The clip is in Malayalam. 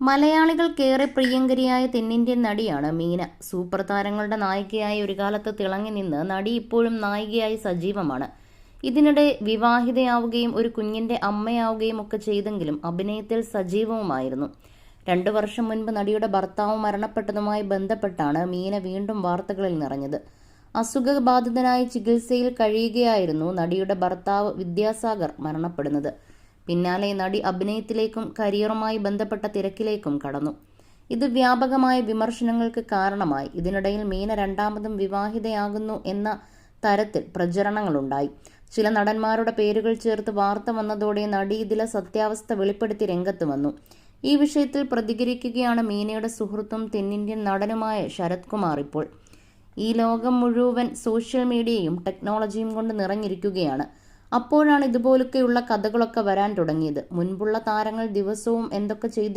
മലയാളികൾക്കേറെ പ്രിയങ്കരിയായ തെന്നിന്ത്യൻ നടിയാണ് മീന. സൂപ്പർ താരങ്ങളുടെ നായികയായി ഒരു കാലത്ത് തിളങ്ങി നിന്ന് നടി ഇപ്പോഴും നായികയായി സജീവമാണ്. ഇതിനിടെ വിവാഹിതയാവുകയും ഒരു കുഞ്ഞിന്റെ അമ്മയാവുകയും ഒക്കെ ചെയ്തെങ്കിലും അഭിനയത്തിൽ സജീവവുമായിരുന്നു. 2 വർഷം മുൻപ് നടിയുടെ ഭർത്താവ് മരണപ്പെട്ടതുമായി ബന്ധപ്പെട്ടാണ് മീന വീണ്ടും വാർത്തകളിൽ നിറഞ്ഞത്. അസുഖബാധിതനായി ചികിത്സയിൽ കഴിയുകയായിരുന്നു നടിയുടെ ഭർത്താവ് വിദ്യാസാഗർ മരണപ്പെടുന്നത്. പിന്നാലെ നടി അഭിനയത്തിലേക്കും കരിയറുമായി ബന്ധപ്പെട്ട തിരക്കിലേക്കും കടന്നു. ഇത് വ്യാപകമായ വിമർശനങ്ങൾക്ക് കാരണമായി. ഇതിനിടയിൽ മീന രണ്ടാമതും വിവാഹിതയാകുന്നു എന്ന തരത്തിൽ പ്രചരണങ്ങളുണ്ടായി. ചില നടന്മാരുടെ പേരുകൾ ചേർത്ത് വാർത്ത വന്നതോടെ നടി ഇതിലെ സത്യാവസ്ഥ വെളിപ്പെടുത്തി രംഗത്ത് വന്നു. ഈ വിഷയത്തിൽ പ്രതികരിക്കുകയാണ് മീനയുടെ സുഹൃത്തും തെന്നിന്ത്യൻ നടനുമായ ശരത് കുമാർ. ഇപ്പോൾ ഈ ലോകം മുഴുവൻ സോഷ്യൽ മീഡിയയും ടെക്നോളജിയും കൊണ്ട് നിറഞ്ഞിരിക്കുകയാണ്. അപ്പോഴാണ് ഇതുപോലൊക്കെയുള്ള കഥകളൊക്കെ വരാൻ തുടങ്ങിയത്. മുൻപുള്ള താരങ്ങൾ ദിവസവും എന്തൊക്കെ ചെയ്തു